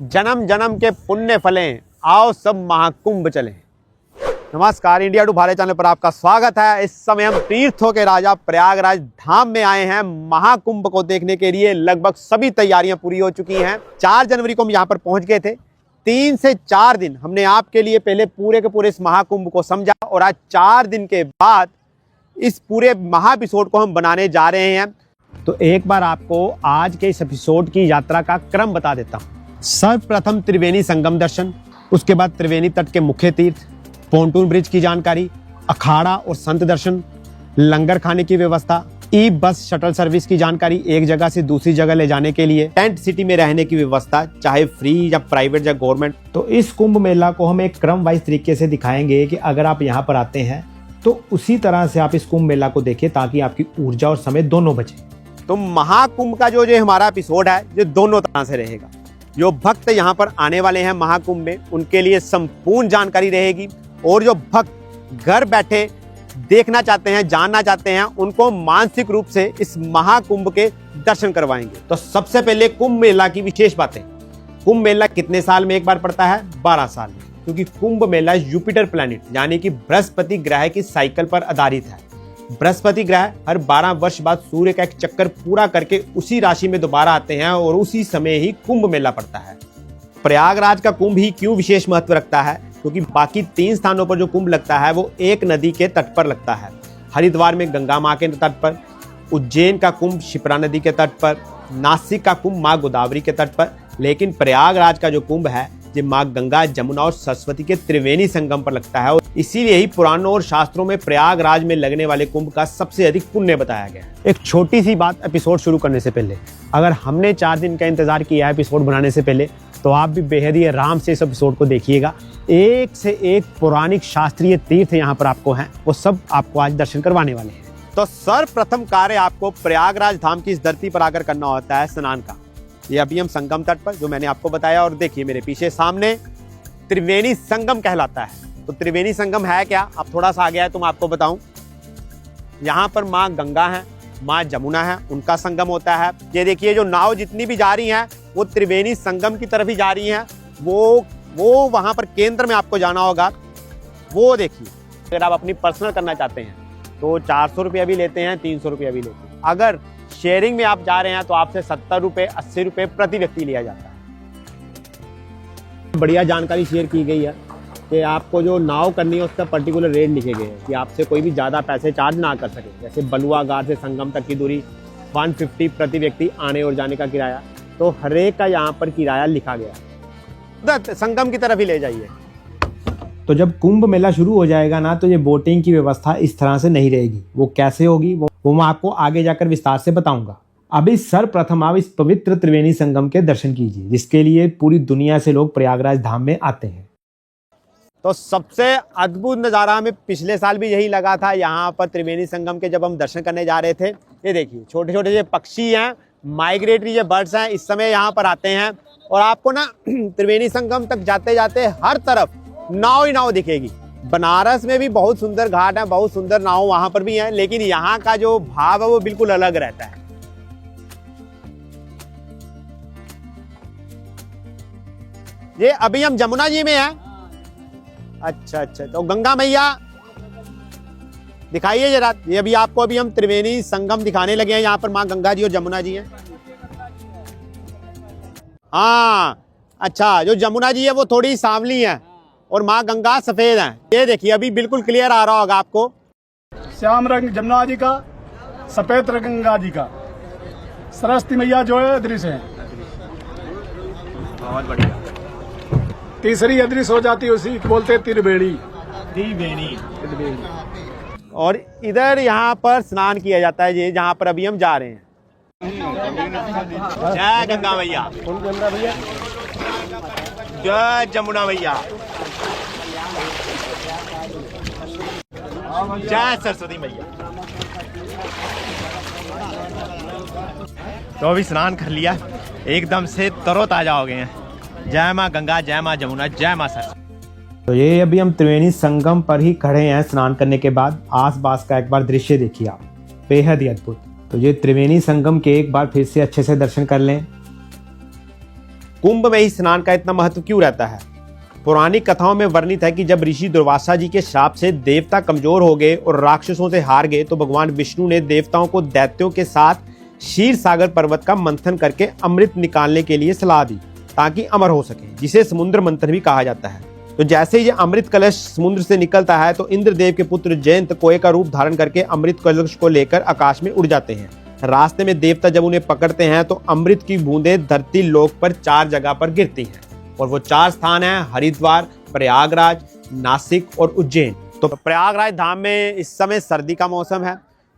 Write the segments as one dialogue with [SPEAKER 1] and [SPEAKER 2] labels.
[SPEAKER 1] जन्म जन्म के पुण्य फलें, आओ सब महाकुंभ चलें। नमस्कार, इंडिया टू भारत चैनल पर आपका स्वागत है। इस समय हम तीर्थों के राजा प्रयागराज धाम में आए हैं महाकुंभ को देखने के लिए। लगभग सभी तैयारियां पूरी हो चुकी हैं। 4 जनवरी को हम यहाँ पर पहुंच गए थे। 3 से 4 दिन हमने आपके लिए पहले पूरे के पूरे इस महाकुंभ को समझा और आज 4 दिन के बाद इस पूरे महा एपिसोड को हम बनाने जा रहे हैं। तो एक बार आपको आज के इस एपिसोड की यात्रा का क्रम बता देता हूँ। सर्वप्रथम त्रिवेणी संगम दर्शन, उसके बाद त्रिवेणी तट के मुख्य तीर्थ, पोंटून ब्रिज की जानकारी, अखाड़ा और संत दर्शन, लंगर खाने की व्यवस्था, ई बस शटल सर्विस की जानकारी, एक जगह से दूसरी जगह ले जाने के लिए, टेंट सिटी में रहने की व्यवस्था, चाहे फ्री या प्राइवेट या गवर्नमेंट। तो इस कुंभ मेला को हम एक क्रम वाइज तरीके से दिखाएंगे कि अगर आप यहाँ पर आते हैं तो उसी तरह से आप इस कुंभ मेला को देखें ताकि आपकी ऊर्जा और समय दोनों बचे। तो महाकुंभ का जो हमारा एपिसोड है ये दोनों तरह से रहेगा। जो भक्त यहाँ पर आने वाले हैं महाकुंभ में, उनके लिए संपूर्ण जानकारी रहेगी, और जो भक्त घर बैठे देखना चाहते हैं, जानना चाहते हैं, उनको मानसिक रूप से इस महाकुंभ के दर्शन करवाएंगे। तो सबसे पहले कुंभ मेला की विशेष बातें। कुंभ मेला कितने साल में एक बार पड़ता है? 12 साल में, क्योंकि कुंभ मेला जुपिटर प्लैनेट यानी कि बृहस्पति ग्रह की साइकिल पर आधारित है। बृहस्पति ग्रह हर 12 वर्ष बाद सूर्य का एक चक्कर पूरा करके उसी राशि में दोबारा आते हैं और उसी समय ही कुंभ मेला पड़ता है। प्रयागराज का कुंभ ही क्यों विशेष महत्व रखता है? क्योंकि बाकी 3 स्थानों पर जो कुंभ लगता है वो एक नदी के तट पर लगता है। हरिद्वार में गंगा माँ के तट पर, उज्जैन का कुंभ शिप्रा नदी के तट पर, नासिक का कुंभ माँ गोदावरी के तट पर, लेकिन प्रयागराज का जो कुंभ है ये माँ गंगा, जमुना और सरस्वती के त्रिवेणी संगम पर लगता है। इसीलिए ही पुराणों और शास्त्रों में प्रयागराज में लगने वाले कुंभ का सबसे अधिक पुण्य बताया गया है। एक छोटी सी बात एपिसोड शुरू करने से पहले, अगर हमने 4 दिन का इंतजार किया है एपिसोड बनाने से पहले, तो आप भी बेहद ही आराम से इस एपिसोड को देखिएगा। एक से एक पौराणिक शास्त्रीय तीर्थ यहाँ पर आपको हैं, वो सब आपको आज दर्शन करवाने वाले हैं। तो सर्वप्रथम कार्य आपको प्रयागराज धाम की इस धरती पर आकर करना होता है स्नान का। ये अभी हम संगम तट पर, जो मैंने आपको बताया, और देखिए मेरे पीछे सामने त्रिवेणी संगम कहलाता है। तो त्रिवेणी संगम है क्या? अब थोड़ा सा आ गया है तो मैं आपको बताऊं। यहाँ पर माँ गंगा है, माँ जमुना है, उनका संगम होता है। ये देखिए जो नाव जितनी भी जा रही हैं वो त्रिवेणी संगम की तरफ ही जा रही हैं। वो वहाँ पर केंद्र में आपको जाना होगा। वो देखिए, अगर आप अपनी पर्सनल करना चाहते हैं तो 400 रुपया भी लेते हैं, 300 रुपया भी लेते हैं। अगर शेयरिंग में आप जा रहे हैं तो आपसे 70 रुपये 80 रुपये प्रति व्यक्ति लिया जाता है। बढ़िया जानकारी शेयर की गई है कि आपको जो नाव करनी है उसका पर्टिकुलर रेट लिखे गए हैं कि आपसे कोई भी ज़्यादा पैसे चार्ज ना कर सके। जैसे बलुआ घाट से संगम तक की दूरी 150 प्रति व्यक्ति आने और जाने का किराया। तो हर एक का यहाँ पर किराया लिखा गया है। संगम की तरफ ही ले जाइए। तो जब कुंभ मेला शुरू हो जाएगा ना, तो ये बोटिंग की व्यवस्था इस तरह से नहीं रहेगी। वो कैसे होगी वो मैं आपको आगे जाकर विस्तार से बताऊंगा। अभी सर्वप्रथम आप इस पवित्र त्रिवेणी संगम के दर्शन कीजिए, जिसके लिए पूरी दुनिया से लोग प्रयागराज धाम में आते हैं। तो सबसे अद्भुत नज़ारा हमें पिछले साल भी यही लगा था। यहाँ पर त्रिवेणी संगम के जब हम दर्शन करने जा रहे थे, ये देखिए छोटे छोटे जो पक्षी हैं, माइग्रेटरी जो बर्ड्स हैं, इस समय यहाँ पर आते हैं। और आपको ना त्रिवेणी संगम तक जाते जाते हर तरफ नाव ही नाव दिखेगी। बनारस में भी बहुत सुंदर घाट है, बहुत सुंदर नाव वहां पर भी है, लेकिन यहाँ का जो भाव है वो बिल्कुल अलग रहता है। ये अभी हम जमुना जी में हैं। अच्छा, तो गंगा मैया दिखाइए जरा। ये अभी आपको अभी हम त्रिवेणी संगम दिखाने लगे हैं। यहाँ पर माँ गंगा जी और जमुना जी हैं। हाँ, अच्छा, जो जमुना जी है वो थोड़ी सांवली है और माँ गंगा सफेद है। ये देखिए अभी बिल्कुल क्लियर आ रहा होगा आपको।
[SPEAKER 2] श्याम रंग जमुना जी का, सफेद रंग गंगा जी का, सरस्वती मैया जो है अदृश्य है।
[SPEAKER 1] बहुत बढ़िया।
[SPEAKER 2] तीसरी अदृश्य हो जाती है, उसी को बोलते हैं त्रिवेणी।
[SPEAKER 1] और इधर यहाँ पर स्नान किया जाता है, ये जहाँ पर अभी हम जा रहे हैं। जय गंगा मैया, जय जमुना मैया, जय सरस्वती मैया। तो अभी स्नान कर लिया, एकदम से तरोताजा हो गए हैं। जय माँ गंगा, जय माँ जमुना, जय माँ सरस्वती। तो ये अभी हम त्रिवेणी संगम पर ही खड़े हैं स्नान करने के बाद। आसपास का एक बार दृश्य देखिए आप, बेहद ही अद्भुत। तो ये त्रिवेणी संगम के एक बार फिर से अच्छे से दर्शन कर लें। कुंभ में ही स्नान का इतना महत्व क्यों रहता है? पौराणिक कथाओं में वर्णित है कि जब ऋषि दुर्वासा जी के श्राप से देवता कमजोर हो गए और राक्षसों से हार गए तो भगवान विष्णु ने देवताओं को दैत्यों के साथ क्षीर सागर पर्वत का मंथन करके अमृत निकालने के लिए सलाह दी ताकि अमर हो सके, जिसे समुद्र मंथन भी कहा जाता है। तो जैसे ही ये अमृत कलश समुद्र से निकलता है तो इंद्रदेव के पुत्र जयंत कोए का रूप धारण करके अमृत कलश को लेकर आकाश में उड़ जाते हैं। रास्ते में देवता जब उन्हें पकड़ते हैं तो अमृत की बूंदें धरती लोक पर 4 जगह पर गिरती हैं और वो 4 स्थान हैं हरिद्वार, प्रयागराज, नासिक और उज्जैन। तो प्रयागराज धाम में इस समय सर्दी का मौसम है,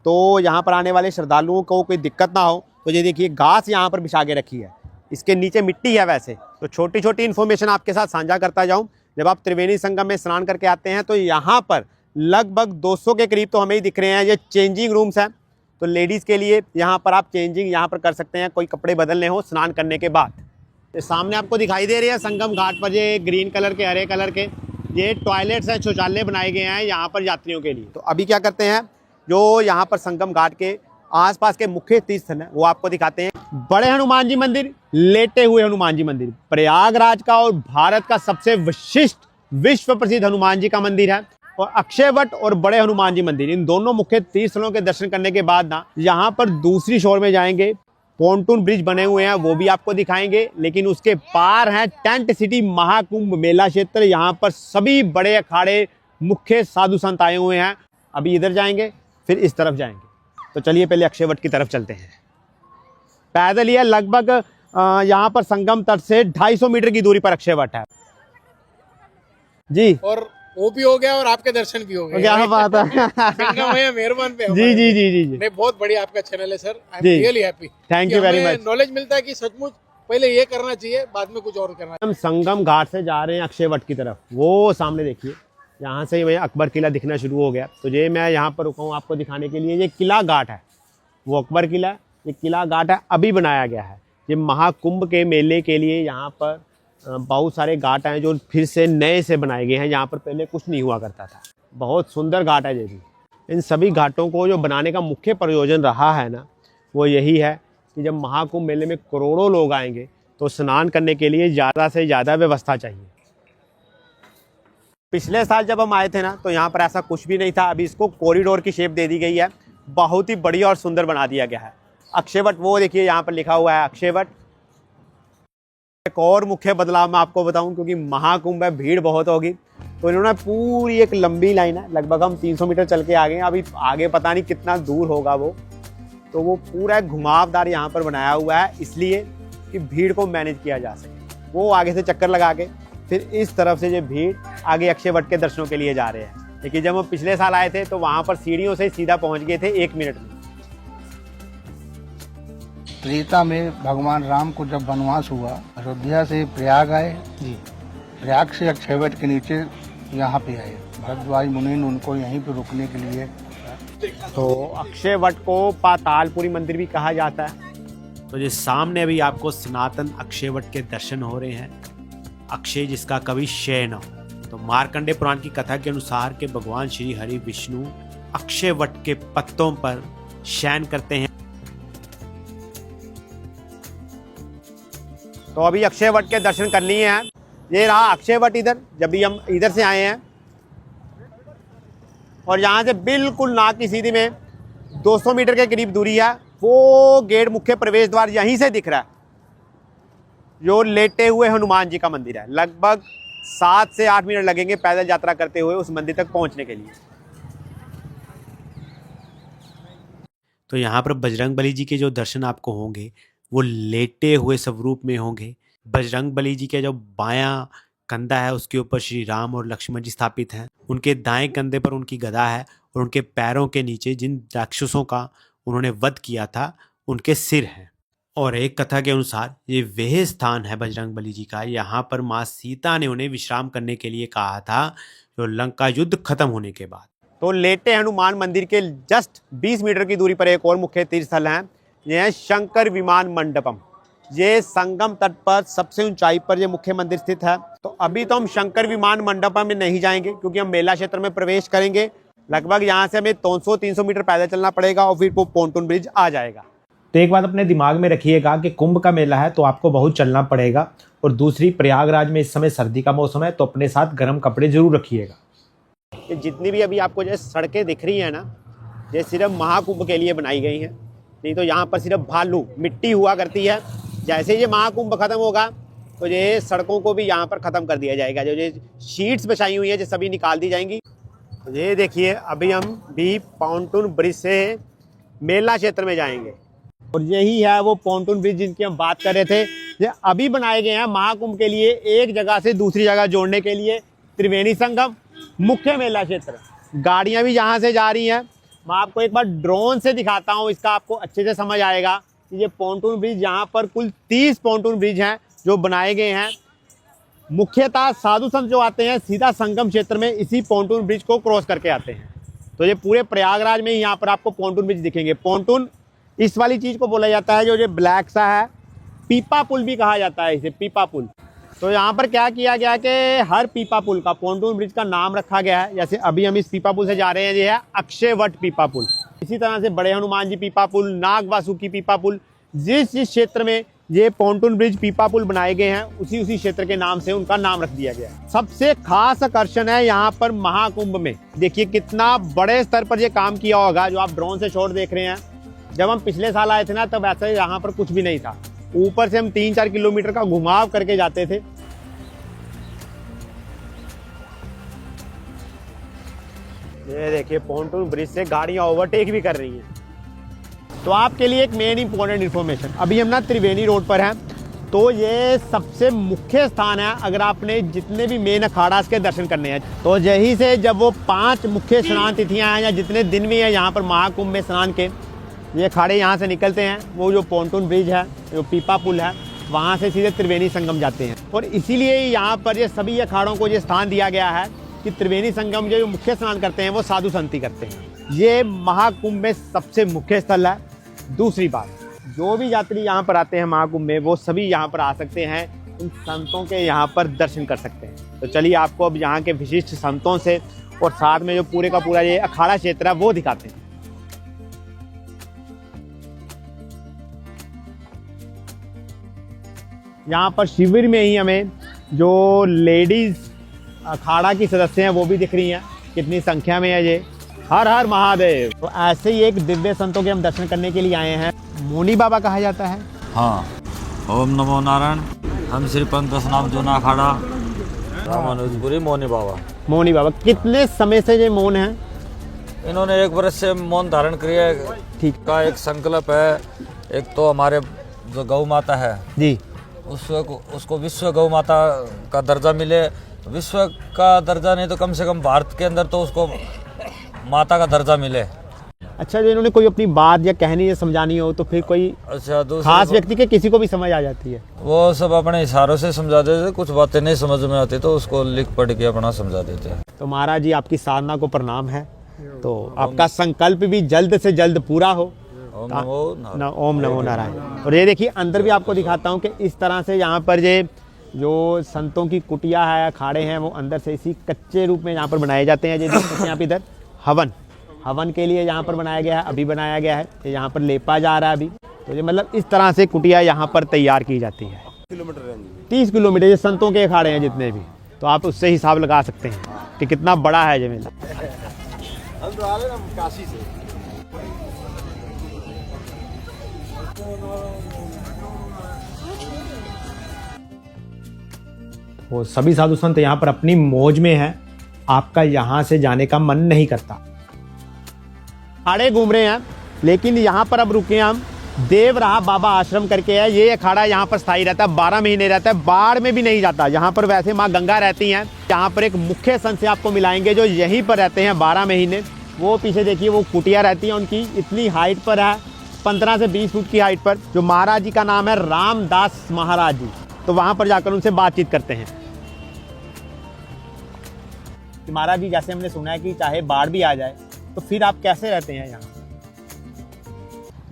[SPEAKER 1] तो यहाँ पर आने वाले श्रद्धालुओं को कोई दिक्कत ना हो तो ये देखिए घास यहाँ पर बिछा के रखी है, इसके नीचे मिट्टी है। वैसे तो छोटी छोटी इन्फॉर्मेशन आपके साथ साझा करता जाऊँ। जब आप त्रिवेणी संगम में स्नान करके आते हैं तो यहाँ पर लगभग 200 के करीब तो हमें ही दिख रहे हैं ये चेंजिंग रूम्स हैं। तो लेडीज़ के लिए यहाँ पर आप चेंजिंग यहाँ पर कर सकते हैं, कोई कपड़े बदलने हो स्नान करने के बाद। तो सामने आपको दिखाई दे रही है संगम घाट पर ये ग्रीन कलर के, हरे कलर के ये टॉयलेट्स हैं, शौचालय बनाए गए हैं यहाँ पर यात्रियों के लिए। तो अभी क्या करते हैं, जो यहाँ पर संगम घाट के आसपास के मुख्य तीर्थ स्थल हैं वो आपको दिखाते हैं। बड़े हनुमान जी मंदिर, लेटे हुए हनुमान जी मंदिर प्रयागराज का और भारत का सबसे विशिष्ट विश्व प्रसिद्ध हनुमान जी का मंदिर है। और अक्षयवट और बड़े हनुमान जी मंदिर, इन दोनों मुख्य तीर्थ स्थलों के दर्शन करने के बाद ना यहाँ पर दूसरी शोर में जाएंगे। पॉन्टून ब्रिज बने हुए हैं वो भी आपको दिखाएंगे, लेकिन उसके पार है टेंट सिटी महाकुंभ मेला क्षेत्र। यहाँ पर सभी बड़े अखाड़े मुख्य साधु संत आए हुए हैं। अभी इधर जाएंगे फिर इस तरफ जाएंगे। तो चलिए पहले अक्षयवट की तरफ चलते हैं। पैदल ही है, लगभग यहाँ पर संगम तट से 250 मीटर की दूरी पर अक्षयवट है जी।
[SPEAKER 3] और वो भी हो गया और आपके दर्शन भी हो गए।
[SPEAKER 1] क्या बात है
[SPEAKER 3] संगम है मेहरबान पे
[SPEAKER 1] जी जी जी जी जी।
[SPEAKER 3] नहीं, बहुत बढ़िया आपका चैनल है सर। आई एम
[SPEAKER 1] जी।
[SPEAKER 3] Really happy.
[SPEAKER 1] Thank you very much.
[SPEAKER 3] Knowledge मिलता है कि सचमुच पहले ये करना चाहिए, बाद में कुछ और करना चाहिए।
[SPEAKER 1] हम संगम घाट से जा रहे हैं अक्षयवट की तरफ। वो सामने देखिए, यहाँ से ये अकबर किला दिखना शुरू हो गया। तो ये मैं यहाँ पर रुका हूँ आपको दिखाने के लिए। ये किला घाट है, वो अकबर किला, ये किला घाट है, अभी बनाया गया है। ये महाकुंभ के मेले के लिए यहाँ पर बहुत सारे घाट हैं जो फिर से नए से बनाए गए हैं। यहाँ पर पहले कुछ नहीं हुआ करता था। बहुत सुंदर घाट है ये भी। इन सभी घाटों को जो बनाने का मुख्य प्रयोजन रहा है ना, वो यही है कि जब महाकुंभ मेले में करोड़ों लोग आएंगे तो स्नान करने के लिए ज़्यादा से ज़्यादा व्यवस्था चाहिए। पिछले साल जब हम आए थे ना तो यहाँ पर ऐसा कुछ भी नहीं था। अभी इसको कॉरिडोर की शेप दे दी गई है, बहुत ही बढ़िया और सुंदर बना दिया गया है। अक्षयवट वो देखिए यहाँ पर लिखा हुआ है अक्षयवट। एक और मुख्य बदलाव मैं आपको बताऊं, क्योंकि महाकुंभ है, भीड़ बहुत होगी, तो इन्होंने पूरी एक लंबी लाइन है, लगभग हम 300 मीटर चल के आ गए हैं। अभी आगे पता नहीं कितना दूर होगा वो, तो वो पूरा एक घुमावदार यहाँ पर बनाया हुआ है, इसलिए कि भीड़ को मैनेज किया जा सके। वो आगे से चक्कर लगा के फिर इस तरफ से जो भीड़ आगे अक्षयवट के दर्शनों के लिए जा रहे हैं। लेकिन जब हम पिछले साल आए थे तो वहाँ पर सीढ़ियों से सीधा पहुँच गए थे 1 मिनट में।
[SPEAKER 4] त्रेता में भगवान राम को जब वनवास हुआ, अयोध्या से प्रयाग आए, प्रयाग से अक्षयवट के नीचे यहाँ पे आए। भरद्वाज मुनि ने उनको यहीं पे रुकने के लिए।
[SPEAKER 1] तो अक्षयवट को पातालपुरी मंदिर भी कहा जाता है। तो ये सामने भी आपको सनातन अक्षयवट के दर्शन हो रहे हैं। अक्षय जिसका कभी क्षय न हो। तो मार्कंडे पुराण की कथा के अनुसार के भगवान श्री हरि विष्णु अक्षयवट के पत्तों पर शयन करते हैं। तो अभी अक्षयवट के दर्शन कर लिए हैं। ये रहा अक्षयवट इधर, जब भी हम इधर से आए हैं, और यहाँ से बिल्कुल नाक की सीधी में 200 मीटर के करीब दूरी है। वो गेट मुख्य प्रवेश द्वार यहीं से दिख रहा है, जो लेटे हुए हनुमान जी का मंदिर है। लगभग 7 से 8 मिनट लगेंगे पैदल यात्रा करते हुए उस मंदिर तक पहुँचने के लिए। तो यहाँ पर बजरंगबली जी के जो दर्शन आपको होंगे वो लेटे हुए स्वरूप में होंगे। बजरंगबली जी के जो बायां कंधा है उसके ऊपर श्री राम और लक्ष्मण जी स्थापित हैं। उनके दाएं कंधे पर उनकी गदा है और उनके पैरों के नीचे जिन राक्षसों का उन्होंने वध किया था उनके सिर हैं। और एक कथा के अनुसार ये वह स्थान है बजरंगबली जी का, यहाँ पर माँ सीता ने उन्हें विश्राम करने के लिए कहा था जो लंका युद्ध खत्म होने के बाद। तो लेटे हनुमान मंदिर के जस्ट 20 मीटर की दूरी पर एक और मुख्य तीर्थ स्थल है, यह है शंकर विमान मंडपम। ये संगम तट पर सबसे ऊंचाई पर ये मुख्य मंदिर स्थित है। तो अभी तो हम शंकर विमान मंडपम में नहीं जाएंगे क्योंकि हम मेला क्षेत्र में प्रवेश करेंगे। लगभग यहाँ से हमें 200-300 मीटर पैदल चलना पड़ेगा और फिर वो पॉन्टून ब्रिज आ जाएगा।
[SPEAKER 5] तो एक बात अपने दिमाग में रखिएगा कि कुंभ का मेला है तो आपको बहुत चलना पड़ेगा, और दूसरी प्रयागराज में इस समय सर्दी का मौसम है तो अपने साथ गर्म कपड़े जरूर रखिएगा।
[SPEAKER 1] कि जितनी भी अभी आपको जो सड़कें दिख रही हैं ना, ये सिर्फ महाकुंभ के लिए बनाई गई हैं, नहीं तो यहाँ पर सिर्फ भालू मिट्टी हुआ करती है। जैसे ये महाकुंभ खत्म होगा तो ये सड़कों को भी यहाँ पर ख़त्म कर दिया जाएगा। जो ये शीट्स बिछाई हुई हैं ये सभी निकाल दी जाएंगी। तो ये देखिए अभी हम भी पॉन्टून ब्रिज से मेला क्षेत्र में जाएंगे, और यही है वो पॉन्टून ब्रिज जिनकी हम बात कर रहे थे। ये अभी बनाए गए हैं महाकुंभ के लिए, एक जगह से दूसरी जगह जोड़ने के लिए। त्रिवेणी संगम मुख्य मेला क्षेत्र, गाड़ियां भी यहाँ से जा रही हैं। मैं आपको एक बार ड्रोन से दिखाता हूँ, इसका आपको अच्छे से समझ आएगा कि ये पॉन्टून ब्रिज, यहाँ पर कुल 30 पॉन्टून ब्रिज हैं जो बनाए गए हैं। मुख्यतः साधु संत जो आते हैं सीधा संगम क्षेत्र में इसी पॉन्टून ब्रिज को क्रॉस करके आते हैं। तो ये पूरे प्रयागराज में ही यहाँ पर आपको पॉन्टून ब्रिज दिखेंगे। पॉन्टून इस वाली चीज़ को बोला जाता है जो ये ब्लैक सा है, पीपा पुल भी कहा जाता है इसे, पीपा पुल। तो यहाँ पर क्या किया गया कि हर पीपा पुल का, पॉन्टून ब्रिज का नाम रखा गया है। जैसे अभी हम इस पीपा पुल से जा रहे हैं, ये है अक्षयवट पीपा पुल। इसी तरह से बड़े हनुमान जी पीपा पुल, नाग वासुकी पीपा पुल, जिस क्षेत्र में ये पॉन्टून ब्रिज पीपा पुल बनाए गए हैं उसी क्षेत्र के नाम से उनका नाम रख दिया गया है। सबसे खास आकर्षण है यहाँ पर महाकुंभ में, देखिए कितना बड़े स्तर पर ये काम किया होगा। जो आप ड्रोन से शॉट देख रहे हैं, जब हम पिछले साल आए थे ना तब ऐसा यहाँ पर कुछ भी नहीं था। ऊपर से हम 3-4 किलोमीटर का घुमाव करके जाते थे। ये देखिए पॉन्टून ब्रिज से गाड़ियां ओवरटेक भी कर रही हैं। तो आपके लिए एक मेन इंपॉर्टेंट इन्फॉर्मेशन, अभी हम ना त्रिवेणी रोड पर हैं, तो ये सबसे मुख्य स्थान है अगर आपने जितने भी मेन अखाड़ा के दर्शन करने हैं। तो यही से जब वो 5 मुख्य स्नान तिथियां हैं या जितने दिन भी हैं यहाँ पर महाकुंभ में स्नान के, ये अखाड़े यहाँ से निकलते हैं। वो जो पॉन्टून ब्रिज है, जो पीपा पुल है, वहाँ से सीधे त्रिवेणी संगम जाते हैं। और इसीलिए यहाँ पर ये सभी अखाड़ों को ये स्थान दिया गया है कि त्रिवेणी संगम जो मुख्य स्नान करते हैं वो साधु संत ही करते हैं। ये महाकुंभ में सबसे मुख्य स्थल है। दूसरी बात, जो भी यात्री यहाँ पर आते हैं महाकुंभ में वो सभी यहाँ पर आ सकते हैं, इन संतों के यहाँ पर दर्शन कर सकते हैं। तो चलिए आपको अब यहाँ के विशिष्ट संतों से और साथ में जो पूरे का पूरा ये अखाड़ा क्षेत्र है वो दिखाते हैं। यहाँ पर शिविर में ही हमें जो लेडीज अखाड़ा की सदस्य हैं वो भी दिख रही हैं, कितनी संख्या में है ये। हर हर महादेव। तो ऐसे ही एक दिव्य संतों के हम दर्शन करने के लिए आए हैं। मोनी बाबा कहा जाता है।
[SPEAKER 6] हाँ, ओम नमो नारायण। हम श्री पंत नाम जोना अखाड़ा रामानुजपुरी मोनी बाबा।
[SPEAKER 1] मोनी बाबा कितने समय से ये मौन है?
[SPEAKER 6] इन्होंने 1 वर्ष से मौन धारण किया है।
[SPEAKER 1] ठीक
[SPEAKER 6] का एक संकल्प है, एक तो हमारे जो गौ माता है
[SPEAKER 1] जी,
[SPEAKER 6] उसको विश्व गौ माता का दर्जा मिले। विश्व का दर्जा नहीं तो कम से कम भारत के अंदर तो उसको माता का दर्जा मिले।
[SPEAKER 1] अच्छा, जो इन्होंने कोई अपनी बात या कहनी या समझानी हो तो फिर कोई
[SPEAKER 6] अच्छा
[SPEAKER 1] खास व्यक्ति के किसी को भी समझ आ जाती है?
[SPEAKER 6] वो सब अपने इशारों से समझा देते। कुछ बातें नहीं समझ में आती तो उसको लिख पढ़ के अपना समझा देते हैं।
[SPEAKER 1] तो महाराज जी आपकी साधना को प्रणाम है। तो आपका संकल्प भी जल्द से जल्द पूरा हो।
[SPEAKER 6] ओम नमो
[SPEAKER 1] नारायण। और ये देखिए अंदर भी आपको दिखाता हूँ कि इस तरह से यहाँ पर ये जो संतों की कुटिया है, अखाड़े हैं, वो अंदर से इसी कच्चे रूप में यहाँ पर बनाए जाते हैं। ये देख सकते हैं आप इधर हवन के लिए यहाँ पर बनाया गया है, अभी बनाया गया है। ये यहाँ पर लेपा जा रहा है अभी। तो ये मतलब इस तरह से कुटिया यहाँ पर तैयार की जाती है। 30 किलोमीटर ये संतों के अखाड़े हैं जितने भी, तो आप उससे हिसाब लगा सकते हैं कि कितना बड़ा है ये मेला।
[SPEAKER 3] काशी से
[SPEAKER 5] वो सभी साधु संत यहाँ पर अपनी मौज में हैं, आपका यहाँ से जाने का मन नहीं करता।
[SPEAKER 1] अखाड़े घूम रहे हैं, लेकिन यहाँ पर अब रुके हम। देवराह बाबा आश्रम करके है, ये अखाड़ा यहाँ पर स्थायी रहता है, 12 महीने रहता है, बाढ़ में भी नहीं जाता। यहाँ पर वैसे माँ गंगा रहती हैं। यहाँ पर एक मुख्य संत से आपको मिलाएंगे जो यहीं पर रहते हैं 12 महीने। वो पीछे देखिए वो कुटिया रहती है उनकी, इतनी हाइट पर है, 15 से 20 फुट की हाइट पर। जो महाराज जी का नाम है रामदास महाराज जी। तो वहाँ पर जाकर उनसे बातचीत करते हैं। महाराज जी, जैसे हमने सुना है कि चाहे बाढ़ भी आ जाए तो फिर आप कैसे रहते हैं यहाँ?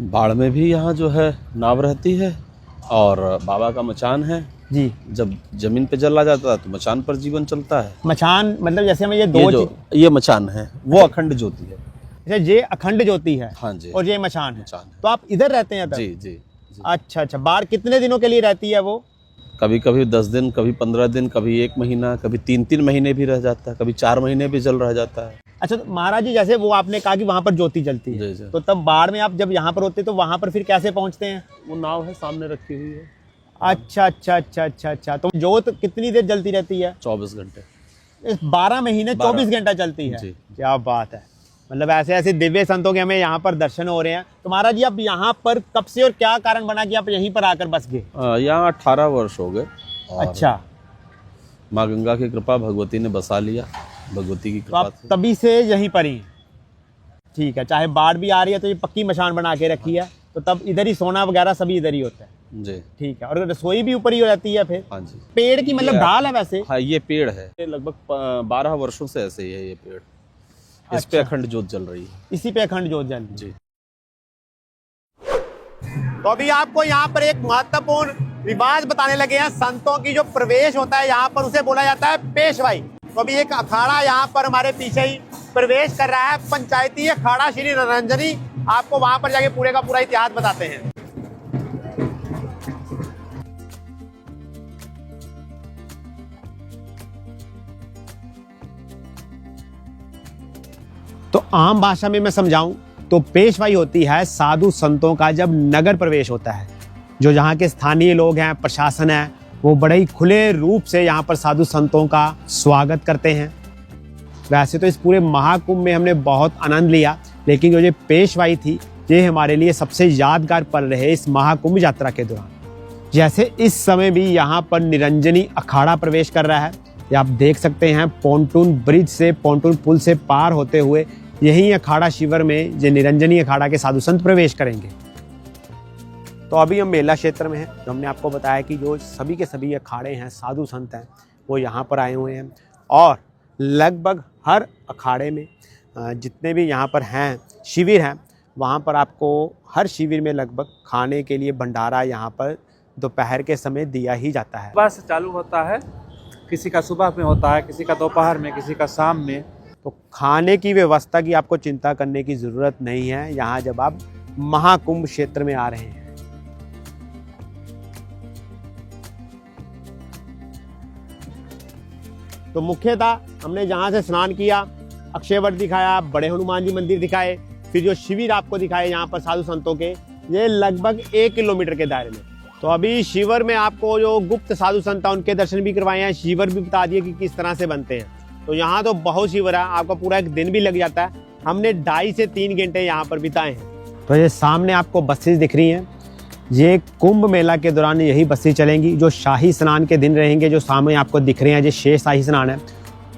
[SPEAKER 7] बाढ़ में भी यहाँ जो है नाव रहती है और बाबा का मचान है
[SPEAKER 1] जी।
[SPEAKER 7] जब जमीन पे जल आ जाता है तो मचान पर जीवन चलता है।
[SPEAKER 1] मचान मतलब जैसे हमें ये
[SPEAKER 7] ये मचान है वो अखंड ज्योति है।
[SPEAKER 1] अच्छा, ये अखंड ज्योति है
[SPEAKER 7] हाँ जी।
[SPEAKER 1] और ये मशान है।
[SPEAKER 7] मचान है।
[SPEAKER 1] तो आप इधर रहते हैं तब?
[SPEAKER 7] जी जी जी।
[SPEAKER 1] अच्छा अच्छा, बाढ़ कितने दिनों के लिए रहती है वो?
[SPEAKER 7] कभी कभी 10 दिन, कभी 15 दिन, कभी 1 महीना, कभी 3-3 महीने भी रह जाता है, कभी 4 महीने भी जल रह जाता है।
[SPEAKER 1] अच्छा, तो महाराज जी जैसे वो आपने कहा कि वहां पर ज्योति जलती है,
[SPEAKER 7] जी, जी।
[SPEAKER 1] तो तब बाढ़ में आप जब यहाँ पर होते तो वहां पर फिर कैसे पहुंचते हैं?
[SPEAKER 7] वो नाव है सामने रखी हुई है।
[SPEAKER 1] अच्छा अच्छा अच्छा अच्छा अच्छा, तो ज्योत कितनी देर जलती रहती है?
[SPEAKER 7] 24 घंटे।
[SPEAKER 1] इस 12 महीने
[SPEAKER 7] 12
[SPEAKER 1] 24 घंटा चलती है?
[SPEAKER 7] जी।
[SPEAKER 1] क्या बात है, मतलब ऐसे ऐसे दिव्य संतों के हमें यहाँ पर दर्शन हो रहे हैं। तो महाराज जी आप यहाँ पर कब से और क्या कारण बना कि आप यहीं पर आकर बस गए?
[SPEAKER 7] यहाँ 18 वर्ष हो गए। और
[SPEAKER 1] अच्छा,
[SPEAKER 7] माँ गंगा की कृपा, भगवती ने बसा लिया, भगवती की
[SPEAKER 1] तो
[SPEAKER 7] कृपा
[SPEAKER 1] आप
[SPEAKER 7] से।
[SPEAKER 1] तभी से यहीं पर ही हैं। ठीक है, चाहे बाढ़ भी आ रही है तो ये पक्की मशान बना के रखी है, तो तब इधर ही सोना वगैरह सभी इधर ही होता है।
[SPEAKER 7] जी।
[SPEAKER 1] ठीक है, और रसोई भी ऊपर ही हो जाती है फिर?
[SPEAKER 7] हाँ जी।
[SPEAKER 1] पेड़ की मतलब ढाल है वैसे?
[SPEAKER 7] हाँ, ये पेड़ है, ये लगभग 12 वर्षों से ऐसे ही है ये पेड़। इस पे
[SPEAKER 1] अच्छा।
[SPEAKER 7] अखंड ज्योत जल रही है।
[SPEAKER 1] इसी पे अखंड ज्योत जल।
[SPEAKER 7] जी।
[SPEAKER 1] तो अभी आपको यहाँ पर एक महत्वपूर्ण रिवाज बताने लगे हैं। संतों की जो प्रवेश होता है यहाँ पर उसे बोला जाता है पेशवाई। तो अभी एक अखाड़ा यहाँ पर हमारे पीछे ही प्रवेश कर रहा है, पंचायती अखाड़ा श्री निरंजनी। आपको वहां पर जाके पूरे का पूरा इतिहास बताते हैं। तो आम भाषा में मैं समझाऊं तो पेशवाई होती है साधु संतों का जब नगर प्रवेश होता है। जो यहाँ के स्थानीय लोग हैं, प्रशासन है, वो बड़े ही खुले रूप से यहाँ पर साधु संतों का स्वागत करते हैं। वैसे तो इस पूरे महाकुंभ में हमने बहुत आनंद लिया, लेकिन जो ये पेशवाई थी ये हमारे लिए सबसे यादगार पल रहे इस महाकुंभ यात्रा के दौरान। जैसे इस समय भी यहाँ पर निरंजनी अखाड़ा प्रवेश कर रहा है। ये आप देख सकते हैं, पोंटून ब्रिज से, पोंटून पुल से पार होते हुए यही अखाड़ा शिविर में ये निरंजनी अखाड़ा के साधु संत प्रवेश करेंगे। तो अभी हम मेला क्षेत्र में हैं। तो हमने आपको बताया कि जो सभी के सभी अखाड़े हैं, साधु संत हैं, वो यहाँ पर आए हुए हैं। और लगभग हर अखाड़े में जितने भी यहाँ पर हैं शिविर हैं, वहाँ पर आपको हर शिविर में लगभग खाने के लिए भंडारा यहाँ पर दोपहर के समय दिया ही जाता है।
[SPEAKER 8] सुबह से चालू होता है, किसी का सुबह में होता है, किसी का दोपहर में, किसी का शाम में।
[SPEAKER 1] तो खाने की व्यवस्था की आपको चिंता करने की ज़रूरत नहीं है यहाँ जब आप महाकुंभ क्षेत्र में आ रहे हैं। तो मुख्यतः हमने जहाँ से स्नान किया, अक्षयवट दिखाया, बड़े हनुमान जी मंदिर दिखाए, फिर जो शिविर आपको दिखाए यहाँ पर साधु संतों के, ये लगभग 1 किलोमीटर के दायरे में। तो अभी शिविर में आपको जो गुप्त साधु संत हैं उनके दर्शन भी करवाए हैं, शिविर भी बता दिए कि किस तरह से बनते हैं। तो यहाँ तो बहुत शिविर है, आपका पूरा एक दिन भी लग जाता है। हमने 2.5 से 3 घंटे यहाँ पर बिताए हैं। तो ये सामने आपको बसेस दिख रही हैं, ये कुंभ मेला के दौरान यही बसें चलेंगी। जो शाही स्नान के दिन रहेंगे, जो सामने आपको दिख रहे हैं, जो शेष शाही स्नान है,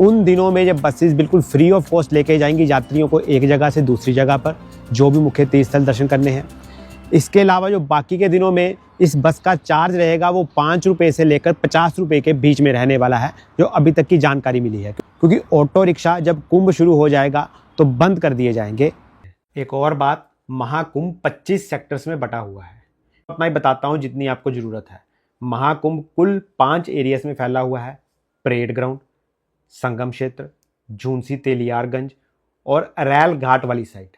[SPEAKER 1] उन दिनों में ये बसेस बिल्कुल फ्री ऑफ कॉस्ट लेके जाएंगी यात्रियों को एक जगह से दूसरी जगह पर, जो भी मुख्य तीर्थ स्थल दर्शन करने हैं। इसके अलावा जो बाकी के दिनों में इस बस का चार्ज रहेगा वो 5 रुपये से लेकर 50 रुपये के बीच में रहने वाला है, जो अभी तक की जानकारी मिली है। क्योंकि ऑटो रिक्शा जब कुंभ शुरू हो जाएगा तो बंद कर दिए जाएंगे। एक और बात, महाकुंभ 25 सेक्टर्स में बटा हुआ है। अपना ही बताता हूँ जितनी आपको ज़रूरत है। महाकुंभ कुल 5 एरियाज में फैला हुआ है। परेड ग्राउंड, संगम क्षेत्र, झूंसी तेलियारगंज और अरैल घाट वाली साइड,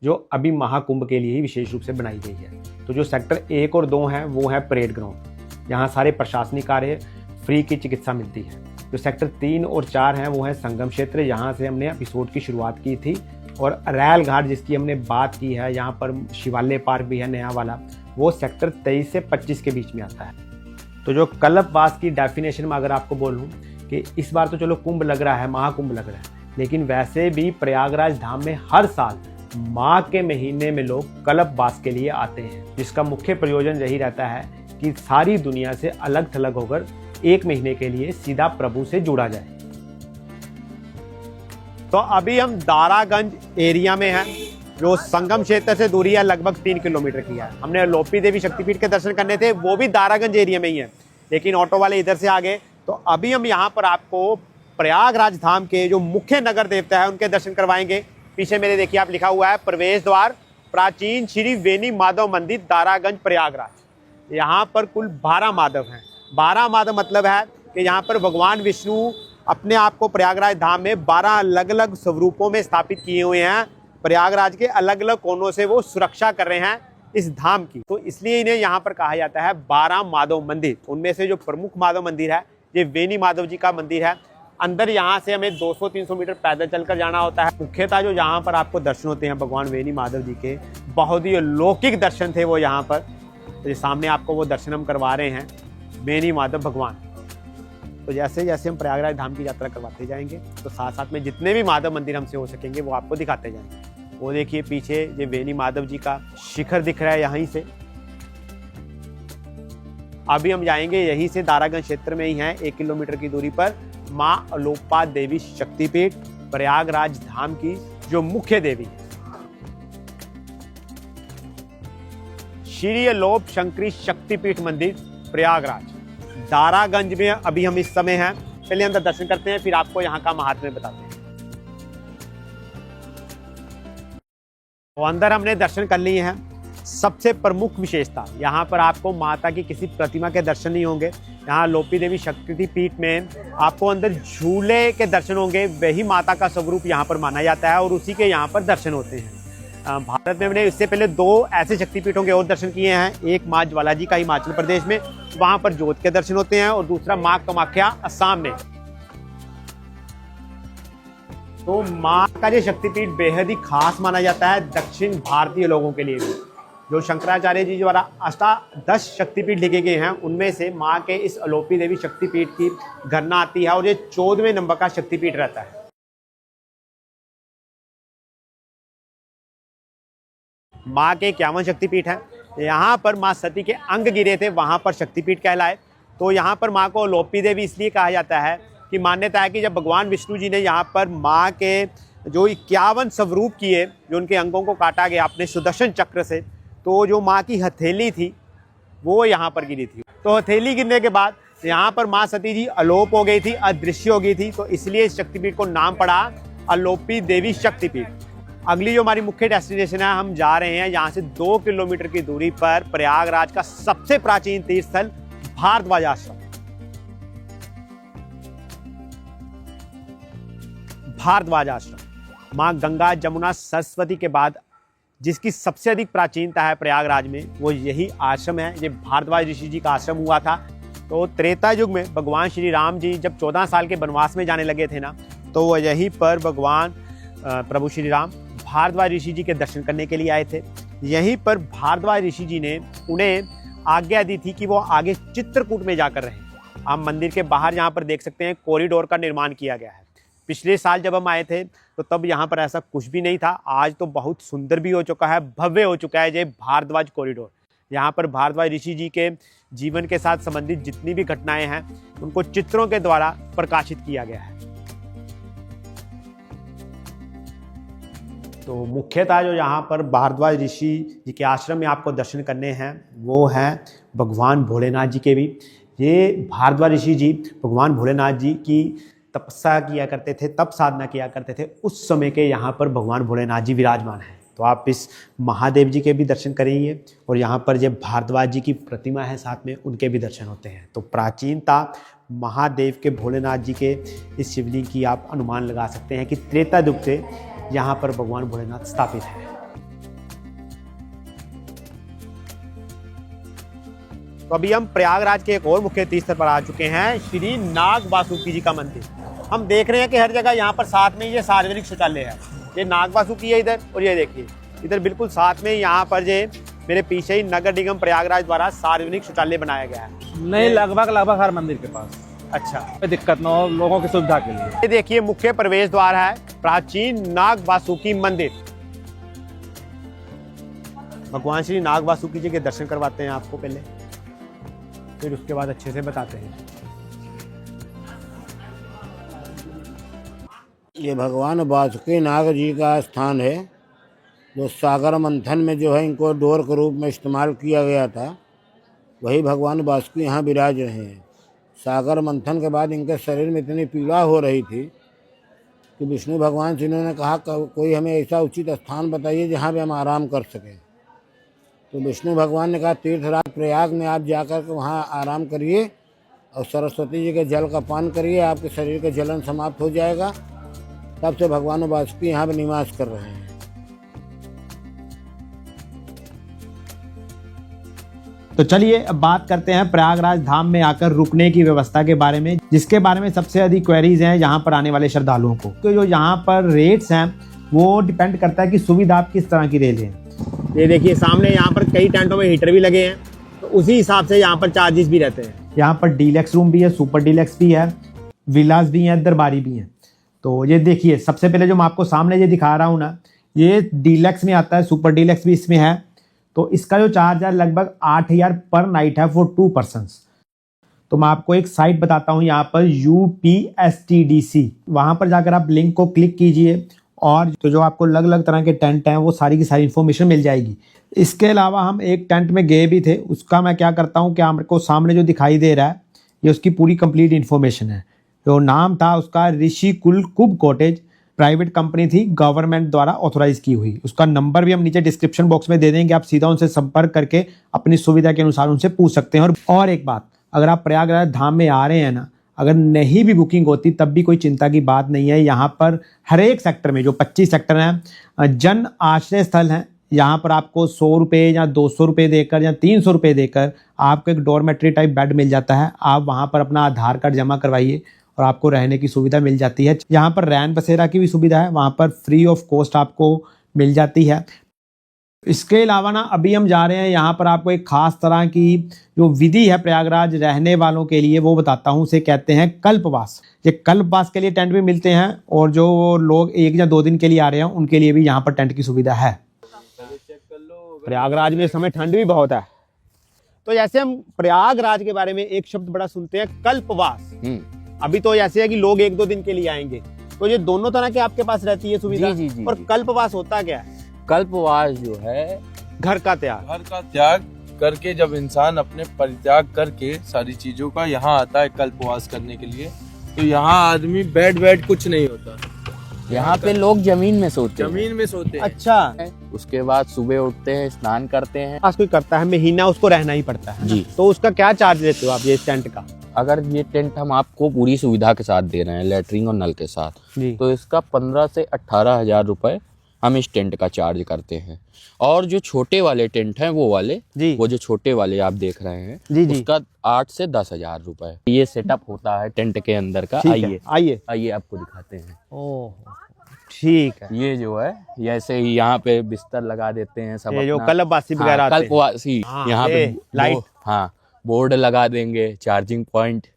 [SPEAKER 1] जो अभी महाकुंभ के लिए ही विशेष रूप से बनाई गई है। तो जो सेक्टर 1 और 2 हैं वो है परेड ग्राउंड, यहाँ सारे प्रशासनिक कार्य, फ्री की चिकित्सा मिलती है। जो सेक्टर 3 और 4 हैं वो है संगम क्षेत्र, यहाँ से हमने एपिसोड की शुरुआत की थी। और अरैल घाट जिसकी हमने बात की है, यहाँ पर शिवालय पार्क भी है नया वाला, वो सेक्टर 23 से 25 के बीच में आता है। तो जो कल्पवास की डेफिनेशन में अगर आपको बोलूँ कि इस बार तो चलो कुंभ लग रहा है, महाकुंभ लग रहा है, लेकिन वैसे भी प्रयागराज धाम में हर साल माघ के महीने में लोग कल्पवास के लिए आते हैं, जिसका मुख्य प्रयोजन यही रहता है कि सारी दुनिया से अलग थलग होकर 1 महीने के लिए सीधा प्रभु से जुड़ा जाए। तो अभी हम दारागंज एरिया में हैं, जो संगम क्षेत्र से दूरी है लगभग 3 किलोमीटर की है। हमने लोपी देवी शक्तिपीठ के दर्शन करने थे, वो भी दारागंज एरिया में ही है, लेकिन ऑटो वाले इधर से आ गए। तो अभी हम यहाँ पर आपको प्रयागराज धाम के जो मुख्य नगर देवता है उनके दर्शन करवाएंगे। पीछे मेरे देखिए आप लिखा हुआ है प्रवेश द्वार प्राचीन श्री वेणी माधव मंदिर दारागंज प्रयागराज। यहाँ पर कुल 12 माधव हैं। 12 माधव मतलब है कि यहाँ पर भगवान विष्णु अपने आप को प्रयागराज धाम में 12 अलग अलग स्वरूपों में स्थापित किए हुए हैं। प्रयागराज के अलग अलग कोनों से वो सुरक्षा कर रहे हैं इस धाम की। तो इसलिए इन्हें यहाँ पर कहा जाता है 12 माधव मंदिर। उनमें से जो प्रमुख माधव मंदिर है ये वेनी माधव जी का मंदिर है। अंदर यहाँ से हमें 200-300 मीटर पैदल चलकर जाना होता है। मुख्यतः जो यहाँ पर आपको दर्शन होते हैं भगवान वेनी माधव जी के, बहुत ही अलौकिक दर्शन थे वो यहाँ पर। तो सामने आपको वो दर्शन हम करवा रहे हैं वेनी माधव भगवान। तो जैसे जैसे हम प्रयागराज धाम की यात्रा करवाते जाएंगे तो साथ साथ में जितने भी माधव मंदिर हमसे हो सकेंगे वो आपको दिखाते जाएंगे। वो देखिए पीछे ये वेनी माधव जी का शिखर दिख रहा है यहीं से। अभी हम जाएंगे यहीं से, दारागंज क्षेत्र में ही है 1 किलोमीटर की दूरी पर माँ अलोपा देवी शक्तिपीठ, प्रयागराज धाम की जो मुख्य देवी है। श्री अलोप शंकरी शक्तिपीठ मंदिर प्रयागराज दारागंज में अभी हम इस समय हैं। पहले अंदर दर्शन करते हैं, फिर आपको यहाँ का महात्म्य बताते हैं। तो अंदर हमने दर्शन कर लिए हैं। सबसे प्रमुख विशेषता यहाँ पर आपको माता की किसी प्रतिमा के दर्शन नहीं होंगे। यहाँ लोपी देवी शक्तिपीठ में आपको अंदर झूले के दर्शन होंगे। वही माता का स्वरूप यहाँ पर माना जाता है और उसी के यहाँ पर दर्शन होते हैं। भारत में हमने इससे पहले 2 ऐसे शक्तिपीठों के और दर्शन किए हैं। एक माँ ज्वाला जी का हिमाचल प्रदेश में, वहां पर जोत के दर्शन होते हैं, और दूसरा माँ कामाख्या असम में। तो माँ का ये शक्तिपीठ बेहद ही खास माना जाता है दक्षिण भारतीय लोगों के लिए भी। जो शंकराचार्य जी द्वारा 10 शक्तिपीठ लिखे गए हैं उनमें से माँ के इस अलोपी देवी शक्तिपीठ की गणना आती है और ये 14वें नंबर का शक्तिपीठ रहता है। माँ के 51 शक्तिपीठ हैं। यहाँ पर माँ सती के अंग गिरे थे, वहाँ पर शक्तिपीठ कहलाए। तो यहाँ पर माँ को अलोपी देवी इसलिए कहा जाता है कि मान्यता है कि जब भगवान विष्णु जी ने यहाँ पर माँ के जो 51 स्वरूप किए, जो उनके अंगों को काटा गया अपने सुदर्शन चक्र से, तो जो माँ की हथेली थी वो यहाँ पर गिरी थी। तो हथेली गिरने के बाद यहाँ पर माँ सती जी अलोप हो गई थी, अदृश्य हो गई थी। तो इसलिए इस शक्तिपीठ को नाम पड़ा अलोपी देवी शक्तिपीठ। अगली जो हमारी मुख्य डेस्टिनेशन है, हम जा रहे हैं यहाँ से 2 किलोमीटर की दूरी पर प्रयागराज का सबसे प्राचीन तीर्थ स्थल भारद्वाज आश्रम। भारद्वाज आश्रम माँ गंगा जमुना सरस्वती के बाद जिसकी सबसे अधिक प्राचीनता है प्रयागराज में, वो यही आश्रम है। ये भारद्वाज ऋषि जी का आश्रम हुआ था। तो त्रेता युग में भगवान श्री राम जी जब 14 साल के वनवास में जाने लगे थे ना, तो वो यहीं पर भगवान प्रभु श्री राम भारद्वाज ऋषि जी के दर्शन करने के लिए आए थे। यहीं पर भारद्वाज ऋषि जी ने उन्हें आज्ञा दी थी कि वो आगे चित्रकूट में जाकर रहें। आप मंदिर के बाहर यहाँ पर देख सकते हैं कॉरिडोर का निर्माण किया गया है। पिछले साल जब हम आए थे तो तब यहाँ पर ऐसा कुछ भी नहीं था। आज तो बहुत सुंदर भी हो चुका है, भव्य हो चुका है ये भारद्वाज कॉरिडोर। यहाँ पर भारद्वाज ऋषि जी के जीवन के साथ संबंधित जितनी भी घटनाएं हैं उनको चित्रों के द्वारा प्रकाशित किया गया है। तो मुख्यतः जो यहाँ पर भारद्वाज ऋषि जी के आश्रम में आपको दर्शन करने हैं वो हैं भगवान भोलेनाथ जी के भी। ये भारद्वाज ऋषि जी भगवान भोलेनाथ जी की तपस्या किया करते थे, तप साधना किया करते थे। उस समय के यहाँ पर भगवान भोलेनाथ जी विराजमान हैं। तो आप इस महादेव जी के भी दर्शन करेंगे और यहाँ पर जब भारद्वाज जी की प्रतिमा है साथ में, उनके भी दर्शन होते हैं। तो प्राचीनता महादेव के भोलेनाथ जी के इस शिवलिंग की आप अनुमान लगा सकते हैं कि त्रेता युग से यहाँ पर भगवान भोलेनाथ स्थापित है। तो अभी हम प्रयागराज के एक और मुख्य तीर्थ स्थल पर आ चुके हैं, श्री नाग वासुकी जी का मंदिर। हम देख रहे हैं कि हर जगह यहाँ पर साथ में ये सार्वजनिक शौचालय है। ये नाग वासुकी है इधर, और ये देखिए इधर बिल्कुल साथ में यहाँ पर ये मेरे पीछे ही नगर निगम प्रयागराज द्वारा सार्वजनिक शौचालय बनाया गया है।
[SPEAKER 8] नहीं, लगभग हर मंदिर के पास।
[SPEAKER 1] अच्छा,
[SPEAKER 8] कोई दिक्कत ना हो लोगों की सुविधा के लिए।
[SPEAKER 1] ये देखिए मुख्य प्रवेश द्वार है प्राचीन नाग वासुकी मंदिर। भगवान श्री नाग वासुकी जी के दर्शन करवाते हैं आपको पहले, फिर उसके बाद अच्छे से बताते हैं।
[SPEAKER 9] ये भगवान वासुकी नाग जी का स्थान है, जो सागर मंथन में जो है इनको डोर के रूप में इस्तेमाल किया गया था। वही भगवान वासुकी यहाँ विराज रहे हैं। सागर मंथन के बाद इनके शरीर में इतनी पीड़ा हो रही थी कि विष्णु भगवान से इन्होंने कहा कोई हमें ऐसा उचित स्थान बताइए जहाँ पे हम आराम कर सकें। तो विष्णु भगवान ने कहा तीर्थराज प्रयाग में आप जाकर के वहाँ आराम करिए और सरस्वती जी के जल का पान करिए, आपके शरीर का जलन समाप्त हो जाएगा। तब से भगवान वासुकी यहाँ पर निवास कर रहे हैं।
[SPEAKER 5] तो चलिए अब बात करते हैं प्रयागराज धाम में आकर रुकने की व्यवस्था के बारे में, जिसके बारे में सबसे अधिक क्वेरीज हैं यहाँ पर आने वाले श्रद्धालुओं को। तो जो यहाँ पर रेट्स हैं वो डिपेंड करता है कि सुविधा आप किस तरह की ले लें।
[SPEAKER 1] ये देखिए सामने यहाँ पर कई टेंटों में हीटर भी लगे हैं, तो उसी हिसाब से यहाँ पर चार्जेस भी रहते हैं।
[SPEAKER 5] यहाँ पर डीलक्स रूम भी है, सुपर डीलक्स भी है, विलास भी हैं, दरबारी भी हैं। तो ये देखिए सबसे पहले जो मैं आपको सामने ये दिखा रहा हूँ ना, ये डीलक्स में आता है, सुपर डीलक्स भी इसमें है। तो इसका जो चार्ज है लगभग 8,000 पर नाइट है फॉर 2 पर्सन्स। तो मैं आपको एक साइट बताता हूँ यहाँ पर UPSTDC, वहाँ पर जाकर आप लिंक को क्लिक कीजिए और तो जो आपको अलग अलग तरह के टेंट हैं वो सारी की सारी इन्फॉर्मेशन मिल जाएगी। इसके अलावा हम एक टेंट में गए भी थे, उसका मैं क्या करता हूँ कि आपको सामने जो दिखाई दे रहा है ये उसकी पूरी कंप्लीट इन्फॉर्मेशन है। जो नाम था उसका ऋषि कुल कुब कॉटेज, प्राइवेट कंपनी थी, गवर्नमेंट द्वारा ऑथोराइज की हुई। उसका नंबर भी हम नीचे डिस्क्रिप्शन बॉक्स में दे देंगे, आप सीधा उनसे संपर्क करके अपनी सुविधा के अनुसार उनसे पूछ सकते हैं। और एक बात, अगर आप प्रयागराज धाम में आ रहे हैं ना, अगर नहीं भी बुकिंग होती तब भी कोई चिंता की बात नहीं है। यहाँ पर हर एक सेक्टर में जो 25 सेक्टर हैं जन आश्रय स्थल हैं, यहाँ पर आपको 100 रुपये या 200 रुपये देकर या 300 रुपये देकर आपको एक डॉर्मेट्री टाइप बेड मिल जाता है। आप वहाँ पर अपना आधार कार्ड जमा करवाइए और आपको रहने की सुविधा मिल जाती है। यहाँ पर रैन बसेरा की भी सुविधा है, वहाँ पर फ्री ऑफ कॉस्ट आपको मिल जाती है। इसके अलावा ना अभी हम जा रहे हैं यहाँ पर आपको एक खास तरह की जो विधि है प्रयागराज रहने वालों के लिए वो बताता हूँ, उसे कहते हैं कल्पवास। ये कल्पवास के लिए टेंट भी मिलते हैं और जो लोग 1 या 2 दिन के लिए आ रहे हैं उनके लिए भी यहाँ पर टेंट की सुविधा है।
[SPEAKER 1] प्रयागराज में इस समय ठंड भी बहुत है, तो जैसे हम प्रयागराज के बारे में एक शब्द बड़ा सुनते हैं कल्पवास। अभी तो ऐसे है कि लोग 1-2 दिन के लिए आएंगे, तो ये दोनों तरह के आपके पास रहती है सुविधा।
[SPEAKER 10] जी।
[SPEAKER 1] और कल्पवास होता क्या है?
[SPEAKER 10] कल्पवास जो है
[SPEAKER 1] घर का
[SPEAKER 11] त्याग करके जब इंसान अपने परित्याग करके सारी चीजों का यहाँ आता है कल्पवास करने के लिए, तो यहाँ आदमी बेड कुछ नहीं होता,
[SPEAKER 10] यहाँ पे लोग जमीन में सोते
[SPEAKER 11] हैं।
[SPEAKER 1] अच्छा,
[SPEAKER 10] उसके बाद सुबह उठते हैं, स्नान करते हैं।
[SPEAKER 1] आज कोई करता है महीना उसको रहना ही पड़ता है
[SPEAKER 10] जी।
[SPEAKER 1] तो उसका क्या चार्ज लेते हो आप ये टेंट का?
[SPEAKER 10] अगर ये टेंट हम आपको पूरी सुविधा के साथ दे रहे हैं, लैट्रिन और नल के साथ,
[SPEAKER 1] जी।
[SPEAKER 10] तो इसका 15 से 18,000 रुपए हम इस टेंट का चार्ज करते हैं। और जो छोटे वाले टेंट हैं वो वाले
[SPEAKER 1] जी,
[SPEAKER 10] वो जो छोटे वाले आप देख रहे हैं
[SPEAKER 1] जी जी,
[SPEAKER 10] उसका 8 से 10,000 रुपए ये सेटअप होता है टेंट के अंदर का। आइए आपको दिखाते हैं।
[SPEAKER 1] ओह ठीक है।
[SPEAKER 10] ये जो है ऐसे ही यहाँ पे बिस्तर लगा देते हैं सब,
[SPEAKER 1] ये जो कल्पवासी वगैरह आते हैं।
[SPEAKER 10] कल्पवासी यहाँ पे
[SPEAKER 1] लाइट,
[SPEAKER 10] हाँ बोर्ड लगा देंगे, चार्जिंग पॉइंट।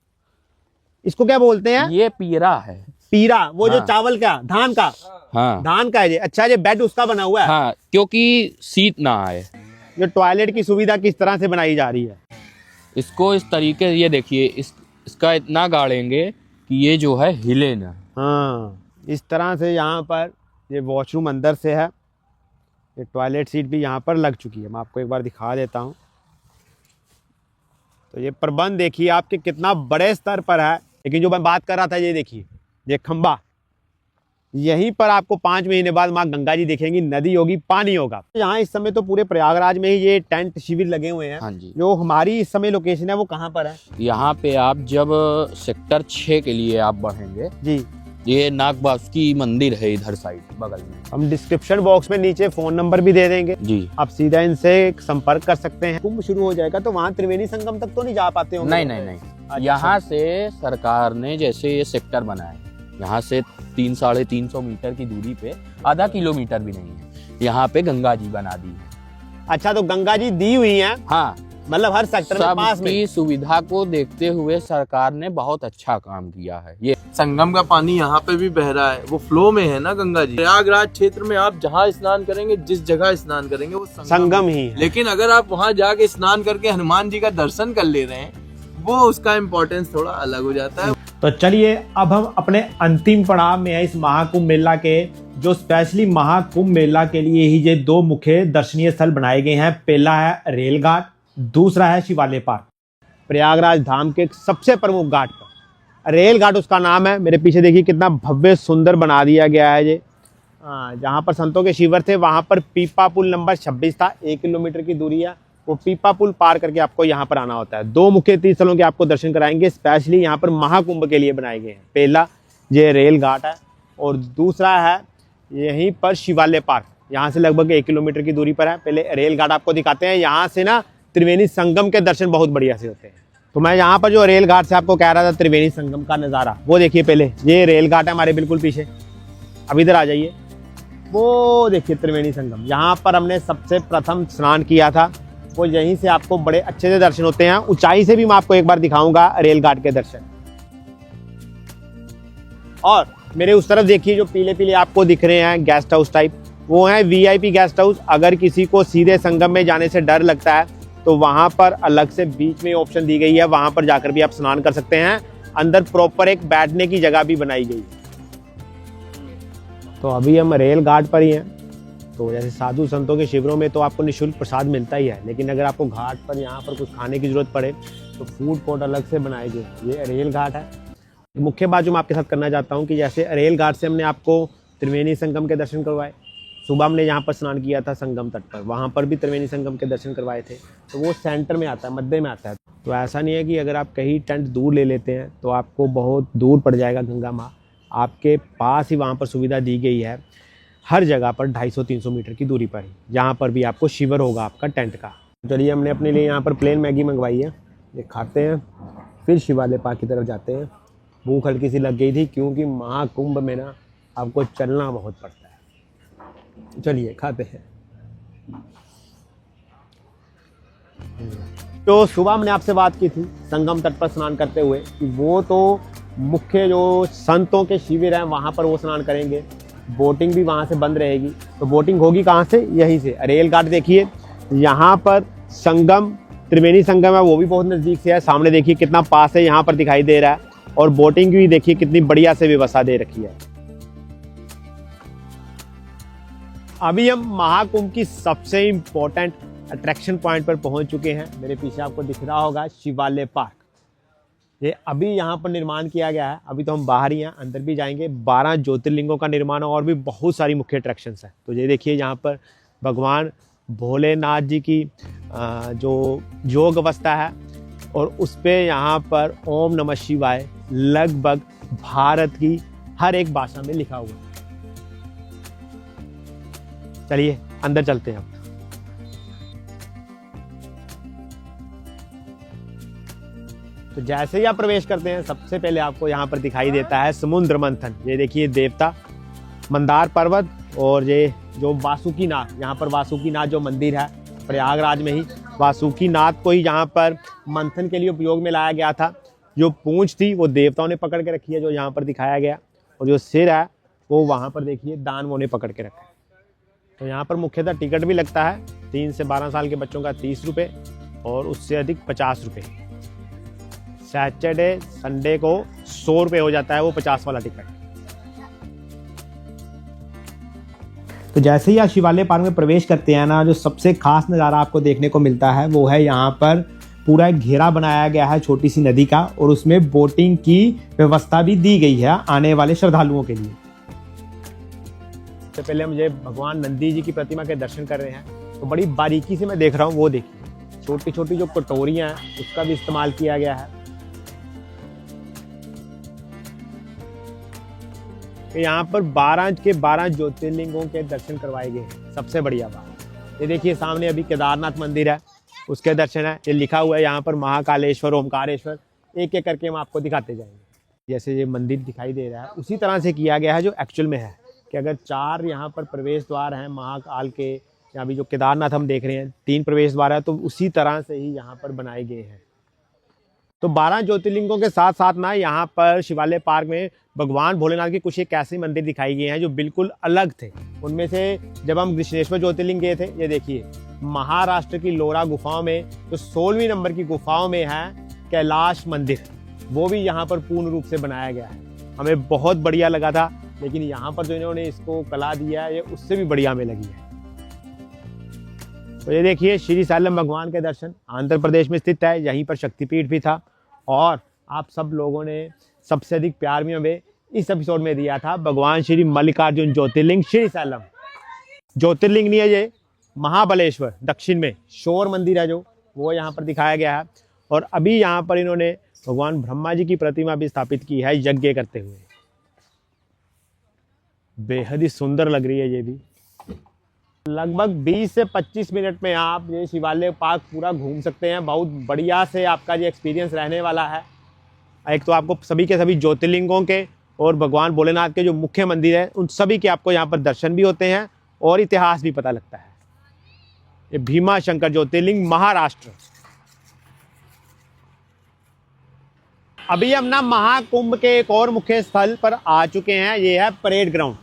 [SPEAKER 1] इसको क्या बोलते हैं?
[SPEAKER 10] ये पीरा है।
[SPEAKER 1] पीरा वो जो
[SPEAKER 10] हाँ।
[SPEAKER 1] चावल का, धान का?
[SPEAKER 10] हाँ
[SPEAKER 1] धान का है ये। अच्छा, ये बेड उसका बना हुआ है?
[SPEAKER 10] हाँ, क्योंकि शीत ना आए।
[SPEAKER 1] जो टॉयलेट की सुविधा किस तरह से बनाई जा रही है?
[SPEAKER 10] इसको इस तरीके, ये देखिए इसका इतना गाड़ेंगे कि ये जो है हिले ना।
[SPEAKER 1] हाँ, इस तरह से यहाँ पर ये वॉशरूम अंदर से है, ये टॉयलेट सीट भी यहाँ पर लग चुकी है। मैं आपको एक बार दिखा देता हूँ। तो ये प्रबंध देखिए आपके कितना बड़े स्तर पर है। लेकिन जो मैं बात कर रहा था, ये देखिए ये खंबा, यहीं पर आपको 5 महीने बाद माँ गंगा जी दिखेंगी, नदी होगी, पानी होगा। यहाँ इस समय तो पूरे प्रयागराज में ही ये टेंट शिविर लगे हुए हैं।
[SPEAKER 10] हाँ जी।
[SPEAKER 1] जो हमारी इस समय लोकेशन है वो कहाँ पर है?
[SPEAKER 10] यहाँ पे आप जब सेक्टर 6 के लिए आप बढ़ेंगे
[SPEAKER 1] जी,
[SPEAKER 10] ये नागबासुकी मंदिर है इधर साइड बगल में।
[SPEAKER 1] हम डिस्क्रिप्शन बॉक्स में नीचे फोन नंबर भी दे देंगे
[SPEAKER 10] जी,
[SPEAKER 1] आप सीधा इनसे संपर्क कर सकते हैं। कुंभ शुरू हो जाएगा तो वहाँ त्रिवेणी संगम तक तो नहीं जा पाते होंगे?
[SPEAKER 10] नहीं। यहाँ से सरकार ने जैसे ये सेक्टर बनाए, यहाँ से 300-350 मीटर की दूरी पे, आधा किलोमीटर भी नहीं है, यहाँ पे गंगा जी बना दी है।
[SPEAKER 1] अच्छा, तो गंगा जी दी हुई हैं?
[SPEAKER 10] हाँ,
[SPEAKER 1] मतलब हर सेक्टर में पास में।
[SPEAKER 10] सबकी सुविधा को देखते हुए सरकार ने बहुत अच्छा काम किया है। ये
[SPEAKER 11] संगम का पानी यहाँ पे भी बह रहा है, वो फ्लो में है ना गंगा जी। प्रयागराज क्षेत्र में आप जहाँ स्नान करेंगे, जिस जगह स्नान करेंगे वो
[SPEAKER 1] संगम ही है।
[SPEAKER 11] लेकिन अगर आप वहाँ जाके स्नान करके हनुमान जी का दर्शन कर ले रहे हैं, वो उसका इम्पोर्टेंस थोड़ा अलग हो जाता है।
[SPEAKER 5] तो चलिए अब हम अपने अंतिम पड़ाव में है इस महाकुंभ मेला के, जो स्पेशली महाकुंभ मेला के लिए ही ये 2 मुख्य दर्शनीय स्थल बनाए गए हैं। पहला है रेलघाट, दूसरा है शिवालय पार्क। प्रयागराज धाम के सबसे प्रमुख घाट पर रेल घाट उसका नाम है। मेरे पीछे देखिए कितना भव्य सुंदर बना दिया गया है ये। जहाँ पर संतों के शिविर थे वहाँ पर पीपा पुल नंबर 26 था, 1 किलोमीटर की दूरी है। वो पीपा पुल पार करके आपको यहाँ पर आना होता है। 2 मुख्य तीर्थ स्थलों के आपको दर्शन कराएंगे, स्पेशली यहाँ पर महाकुंभ के लिए बनाए गए हैं। पहला ये रेल घाट है और दूसरा है यहीं पर शिवालय पार्क, यहाँ से लगभग 1 किलोमीटर की दूरी पर है। पहले रेल घाट आपको दिखाते हैं। यहाँ से ना
[SPEAKER 1] त्रिवेणी संगम के दर्शन बहुत बढ़िया से होते हैं। तो मैं यहाँ पर जो रेल घाट से आपको कह रहा था त्रिवेणी संगम का नज़ारा, वो देखिए पहले, ये रेल घाट है हमारे बिल्कुल पीछे। अब इधर आ जाइए, वो देखिए त्रिवेणी संगम, यहाँ पर हमने सबसे प्रथम स्नान किया था। वो यहीं से आपको बड़े अच्छे से दर्शन होते हैं। ऊंचाई से भी मैं आपको एक बार दिखाऊंगा रेल घाट के दर्शन। और मेरे उस तरफ देखिए जो पीले पीले आपको दिख रहे हैं गेस्ट हाउस टाइप, वो है वीआईपी गेस्ट हाउस। अगर किसी को सीधे संगम में जाने से डर लगता है तो वहां पर अलग से बीच में ऑप्शन दी गई है, वहां पर जाकर भी आप स्नान कर सकते हैं। अंदर प्रॉपर एक बैठने की जगह भी बनाई गई है। तो अभी हम रेल घाट पर ही हैं। तो जैसे साधु संतों के शिविरों में तो आपको निःशुल्क प्रसाद मिलता ही है, लेकिन अगर आपको घाट पर यहाँ पर कुछ खाने की जरूरत पड़े तो फूड कोर्ट अलग से बनाए गए। ये रेल घाट है। मुख्य बात जो मैं आपके साथ करना चाहता हूँ कि जैसे रेल घाट से हमने आपको त्रिवेणी संगम के दर्शन करवाए, सुबह हमने यहाँ पर स्नान किया था संगम तट पर, वहाँ पर भी त्रिवेणी संगम के दर्शन करवाए थे। तो वो सेंटर में आता है, मध्य में आता है। तो ऐसा नहीं है कि अगर आप कहीं टेंट दूर ले लेते हैं तो आपको बहुत दूर पड़ जाएगा गंगा माँ। आपके पास ही वहाँ पर सुविधा दी गई है, हर जगह पर 250-300 मीटर की दूरी पर ही, जहाँ पर भी आपको शिविर होगा आपका टेंट का। चलिए हमने अपने लिए यहाँ पर प्लेन मैगी मंगवाई है, ये खाते हैं, फिर शिवालय पार्क की तरफ जाते हैं। भूख हल्की सी लग गई थी क्योंकि महाकुंभ में ना आपको चलना बहुत पड़ता है। चलिए खाते हैं। तो सुबह हमने आपसे बात की थी संगम तट पर स्नान करते हुए कि वो तो मुख्य जो संतों के शिविर हैं वहाँ पर वो स्नान करेंगे, बोटिंग भी वहाँ से बंद रहेगी। तो बोटिंग होगी कहाँ से? यहीं से। रेल घाट देखिए, यहाँ पर संगम त्रिवेणी संगम है वो भी बहुत नज़दीक से है। सामने देखिए कितना पास है, यहाँ पर दिखाई दे रहा है। और बोटिंग भी देखिए कितनी बढ़िया से व्यवस्था दे रखी है। अभी हम महाकुंभ की सबसे इम्पोर्टेंट अट्रैक्शन पॉइंट पर पहुंच चुके हैं। मेरे पीछे आपको दिख रहा होगा शिवालय पार्क। ये अभी यहाँ पर निर्माण किया गया है। अभी तो हम बाहर ही हैं, अंदर भी जाएंगे। 12 ज्योतिर्लिंगों का निर्माण और भी बहुत सारी मुख्य अट्रैक्शंस हैं। तो ये देखिए यहाँ पर भगवान भोलेनाथ जी की जो योग अवस्था है और उस पर यहाँ पर ओम नमः शिवाय लगभग भारत की हर एक भाषा में लिखा हुआ है। चलिए अंदर चलते हैं हम। तो जैसे ही आप प्रवेश करते हैं सबसे पहले आपको यहाँ पर दिखाई देता है समुद्र मंथन। ये देखिए देवता मंदार पर्वत और ये जो वासुकीनाथ, यहाँ पर वासुकीनाथ जो मंदिर है प्रयागराज में ही, वासुकीनाथ को ही यहाँ पर मंथन के लिए उपयोग में लाया गया था। जो पूंछ थी वो देवताओं ने पकड़ के रखी है, जो यहाँ पर दिखाया गया, और जो सिर है वो वहाँ पर देखिए दानवों ने पकड़ के रखा है। तो यहाँ पर मुख्यतः टिकट भी लगता है, 3 से 12 साल के बच्चों का 30 रुपये और उससे अधिक 50 रुपये। सैटरडे संडे को 100 रुपये हो जाता है वो 50 वाला टिकट।
[SPEAKER 5] तो जैसे ही आप शिवालय पार्क में प्रवेश करते हैं ना, जो सबसे खास नज़ारा आपको देखने को मिलता है वो है यहाँ पर पूरा एक घेरा बनाया गया है छोटी सी नदी का, और उसमें बोटिंग की व्यवस्था भी दी गई है आने वाले श्रद्धालुओं के लिए। सबसे पहले हम ये भगवान नंदी जी की प्रतिमा के दर्शन कर रहे हैं। तो बड़ी बारीकी से मैं देख रहा हूँ, वो देखिए छोटी छोटी जो कटोरियाँ हैं उसका भी इस्तेमाल किया गया है। यहाँ पर 12 के 12 ज्योतिर्लिंगों के दर्शन करवाए गए हैं। सबसे बढ़िया बात ये देखिए, सामने अभी केदारनाथ मंदिर है, उसके दर्शन है। ये लिखा हुआ है यहाँ पर महाकालेश्वर, ओमकारेश्वर, एक एक करके हम आपको दिखाते जाएंगे। जैसे ये मंदिर दिखाई दे रहा है उसी तरह से किया गया है जो एक्चुअल में है, कि अगर 4 यहाँ पर प्रवेश द्वार हैं महाकाल के, या अभी जो केदारनाथ हम देख रहे हैं 3 प्रवेश द्वार है, तो उसी तरह से ही यहाँ पर बनाए गए हैं। तो 12 ज्योतिर्लिंगों के साथ साथ ना यहाँ पर शिवालय पार्क में भगवान भोलेनाथ के कुछ एक ऐसे मंदिर दिखाई गए हैं जो बिल्कुल अलग थे। उनमें से जब हम कृष्णेश्वर ज्योतिर्लिंग गए थे, ये देखिए महाराष्ट्र की लोरा गुफाओं में जो 16वीं नंबर की गुफाओं में है कैलाश मंदिर, वो भी यहाँ पर पूर्ण रूप से बनाया गया है। हमें बहुत बढ़िया लगा था, लेकिन यहाँ पर जो इन्होंने इसको कला दिया है ये उससे भी बढ़िया हमें लगी है। तो ये देखिए श्री सैलम भगवान के दर्शन आंध्र प्रदेश में स्थित है, यहीं पर शक्तिपीठ भी था। और आप सब लोगों ने सबसे अधिक प्यार भी हमें इस एपिसोड में दिया था भगवान श्री मल्लिकार्जुन ज्योतिर्लिंग श्री सैलम। ज्योतिर्लिंग नहीं है ये, महाबलेश्वर दक्षिण में शोर मंदिर है जो, वो यहाँ पर दिखाया गया है। और अभी यहाँ पर इन्होंने भगवान ब्रह्मा जी की प्रतिमा भी स्थापित की है यज्ञ करते हुए। बेहद ही सुंदर लग रही है ये भी।
[SPEAKER 1] लगभग 20 से 25 मिनट में आप ये शिवालय पार्क पूरा घूम सकते हैं। बहुत बढ़िया से आपका ये एक्सपीरियंस रहने वाला है। एक तो आपको सभी के सभी ज्योतिर्लिंगों के और भगवान भोलेनाथ के जो मुख्य मंदिर है उन सभी के आपको यहाँ पर दर्शन भी होते हैं और इतिहास भी पता लगता है। ये भीमा शंकर ज्योतिर्लिंग महाराष्ट्र। अभी हम ना महाकुंभ के एक और मुख्य स्थल पर आ चुके हैं। ये है परेड ग्राउंड।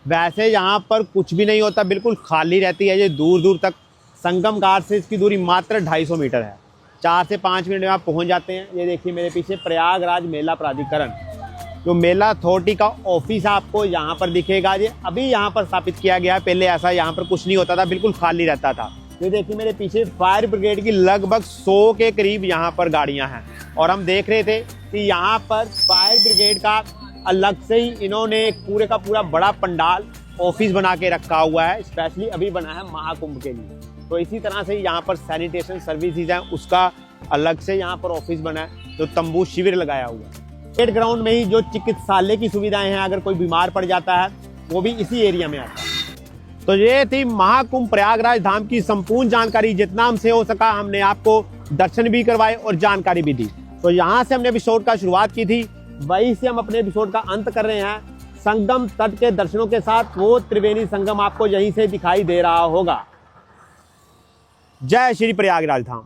[SPEAKER 1] वैसे यहाँ पर कुछ भी नहीं होता, बिल्कुल खाली रहती है। ये दूर दूर तक संगम घाट से इसकी दूरी मात्र 250 मीटर है। 4 से 5 मिनट में आप पहुँच जाते हैं। ये देखिए मेरे पीछे प्रयागराज मेला प्राधिकरण, जो मेला अथॉरिटी का ऑफिस आपको यहाँ पर दिखेगा। ये अभी यहाँ पर स्थापित किया गया है। पहले ऐसा यहाँ पर कुछ नहीं होता था, बिल्कुल खाली रहता था। ये देखिए मेरे पीछे फायर ब्रिगेड की लगभग 100 के करीब यहाँ पर गाड़ियाँ हैं और हम देख रहे थे कि यहाँ पर फायर ब्रिगेड का अलग से ही इन्होंने एक पूरे का पूरा बड़ा पंडाल ऑफिस बना के रखा हुआ है। स्पेशली अभी बना है महाकुंभ के लिए। तो इसी तरह से यहाँ पर सैनिटेशन सर्विसेज है, उसका अलग से यहाँ पर ऑफिस बना है, जो तंबू शिविर लगाया हुआ है। परेड ग्राउंड में ही जो चिकित्सालय की सुविधाएं हैं, अगर कोई बीमार पड़ जाता है वो भी इसी एरिया में आता है। तो ये थी महाकुंभ प्रयागराज धाम की संपूर्ण जानकारी। जितना हमसे हो सका हमने आपको दर्शन भी करवाए और जानकारी भी दी। तो यहाँ से हमने एपिसोड का शुरुआत की थी, वहीं से हम अपने एपिसोड का अंत कर रहे हैं संगम तट के दर्शनों के साथ। वो त्रिवेणी संगम आपको यहीं से दिखाई दे रहा होगा। जय श्री प्रयागराज धाम।